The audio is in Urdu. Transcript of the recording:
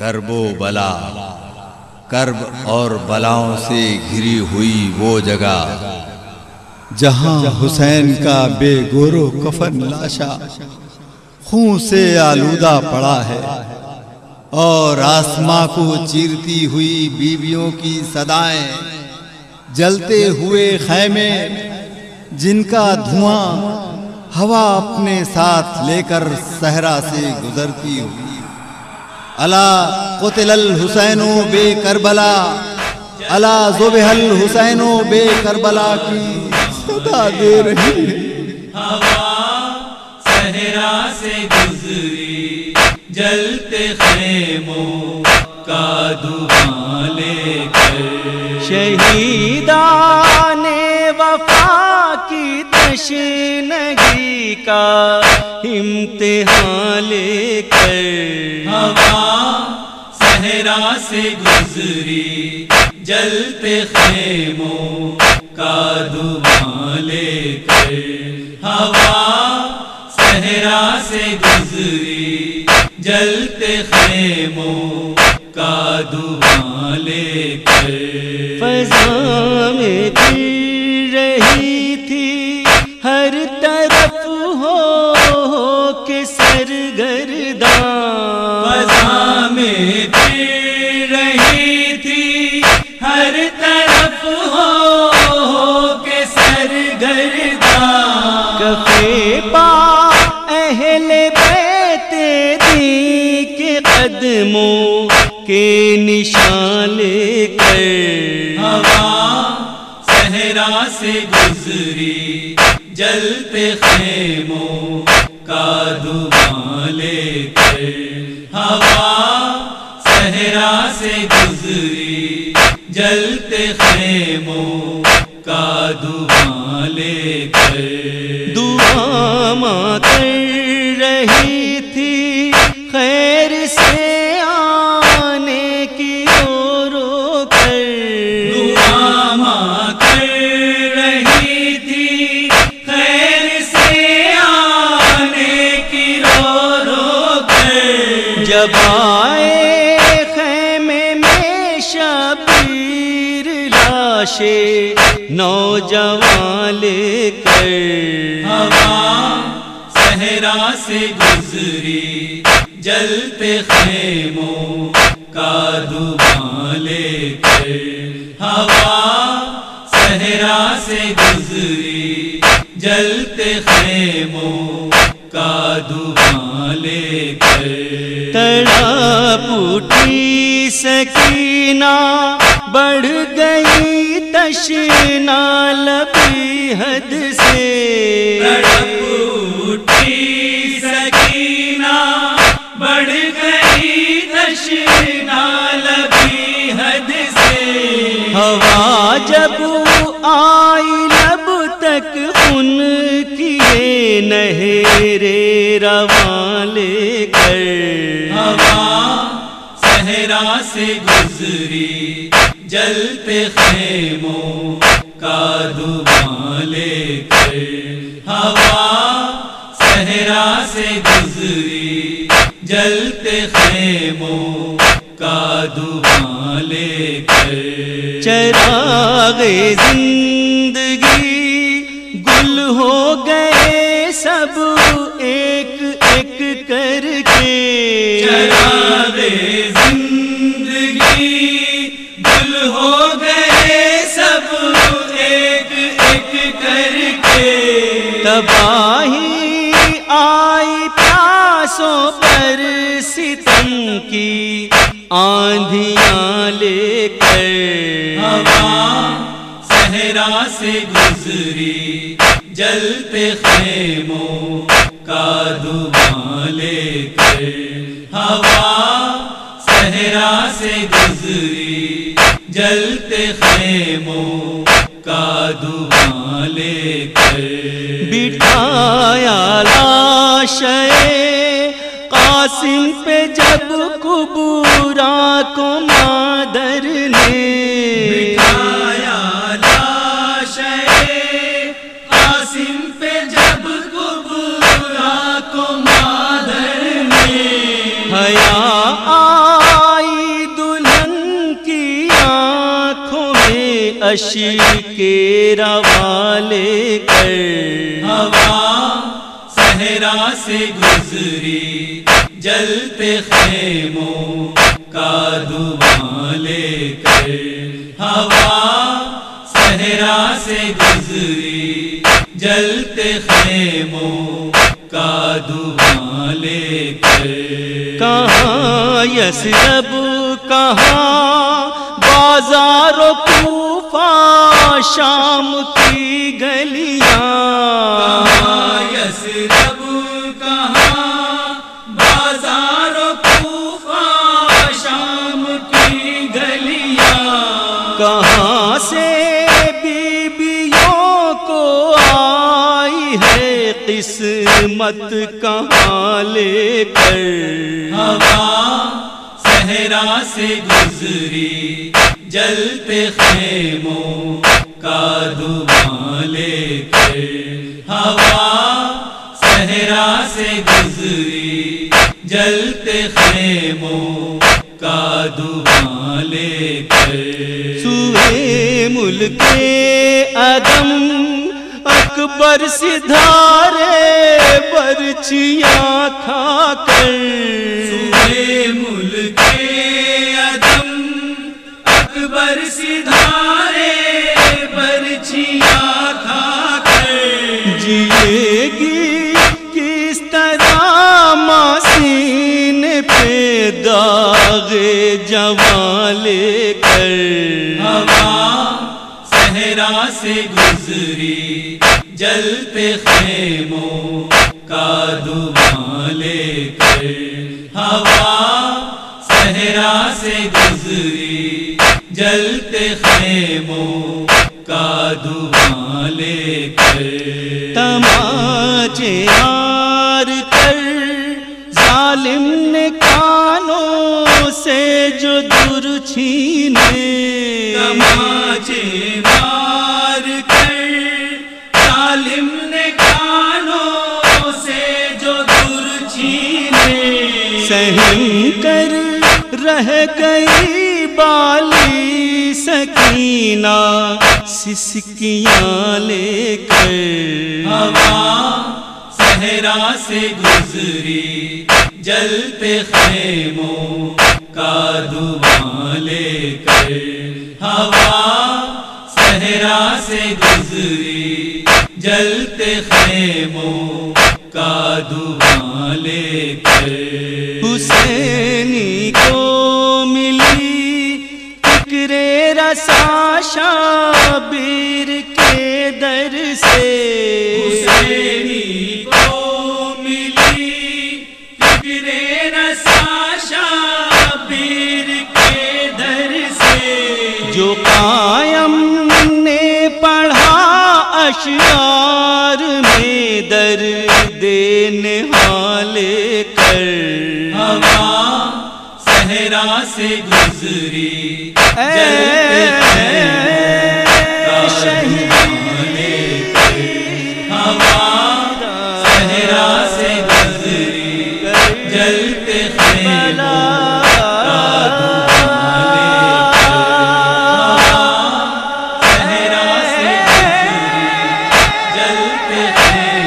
کرب و بلا، کرب اور بلاؤں سے گھری ہوئی وہ جگہ جہاں حسین کا بے گورو کفن لاشا خون سے آلودہ پڑا ہے، اور آسماں کو چیرتی ہوئی بیویوں کی صدائیں، جلتے ہوئے خیمے جن کا دھواں ہوا اپنے ساتھ لے کر صحرا سے گزرتی ہوئی۔ الا قتل الحسین بے کربلا، الا ذبح الحسین بے کربلا کی صدا دے رہی ہے۔ ہوا صحرا سے گزری جلتے خیموں کا دھواں لے کر، شہیدان وفا کی تشنگی کا امتحان لے کر۔ ہوا صحرا سے گزری جلتے خیموں کا دھواں لے کر، ہوا صحرا سے گزری جلتے خیموں کا دھواں لے کر، فضا میں پھر رہی تھی ہر طرف ہو کے سرگرداں، فضا میں پھر رہی تھی ہر طرف ہو کے سرگرداں، کفے پا اہل بیت دی کے قدموں کے نشان لے کر، ہوا صحرا سے گزری جلتے خیموں کا دھواں لے کر، ہوا صحرا سے گزری جلتے خیموں کا دھواں لے کر، دعا ماں کر رہی تھی خیر سے آنے کی رو رو کر، دعا ماں کر رہی تھی خیر سے آنے کی رو رو کر، جب آئے خیمے میں شبیر لاشے نوجوان لے کر، ہوا صحرا سے گزری جلتے خیموں کا دھواں لے کر، ہوا صحرا سے گزری جلتے خیموں کا دھواں لے کر، تڑپ اٹھی سکینہ بڑھ گئی تشنا لبی حد سے، تڑپ اٹھی سکینہ بڑھ گئی تشنا لبی حد سے، ہوا جب آئی لب تک ان کیے نہرے رواں لے کر، ہوا صحرا سے گزری جلتے خیموں کا دھواں لے کر، ہوا صحرا سے گزری جلتے خیموں کا دھواں لے کر، چراغ زندگی گل ہو گئے سب ایک ایک کر کے، چراغ زندگی گل ہو گئے سب ایک ایک کر کے، تباہی آئی پیاسوں پر ستم کی آندھیاں لے کر، ہوا صحرا سے گزری جلتے خیموں کا دھواں لے کر، ہوا صحرا سے گزری جلتے خیموں کا دھواں لے کر، بٹھایا لاشے قاسم پہ جب قبورا کو مادر نے، بٹھایا لاشے قاسم پہ جب قبورا کو مادر نے، حیا اشک رواں لے کر، ہوا صحرا سے گزری جلتے خیموں کا دھواں لے کر، ہوا صحرا سے گزری جلتے خیموں کا دھواں لے کر، کہاں یثرب کہاں بازار و کوفہ شام کی گلیاں، کہاں یثرب کہاں بازار و کوفہ شام کی گلیاں، کہاں سے بیبیوں کو آئی ہے قسمت کہاں لے کر، ہوا صحرا سے گزری جلتے خیموں کا دھواں لے کر، ہوا صحرا سے گزری جلتے خیموں کا دھواں لے کر، سوئے ملک عدم اکبر سدھارے برچیاں کھا کر، سوئے ملک عدم اکبر سدھارے برچیاں کھا کر، جیے گی کس طرح ماسین پہ داغ جواں لے کر، ہوا صحرا سے گزری جلتے خیموں کا دھواں لے کر، ہوا صحرا سے گزری جلتے خیموں کا دھواں لے کر، تماچے مار کر ظالم نے کانوں سے جو در چھینے، تماچے مار کر ظالم نے کانوں سے جو در چھینے، سہم کر رہ گئی بالی سکینہ سسکیاں لے کر، ہوا صحرا سے گزری جلتے خیموں کا دھواں لے کر، ہوا صحرا سے گزری جلتے خیموں کا دھواں لے کر، حسینی کو ملی فکر رسا شبیر کے در سے، حسینی کو ملی فکر رسا شبیر کے در سے، جو قائم نے پڑھا اشعار میں درد نہاں لے کر، ہوا صحرا سے گزری جلتے خیموں کا دھواں لے کر، ہوا صحرا سے گزری جلتے خیموں کا دھواں لے کر، ہوا صحرا سے گزری جلتے خیموں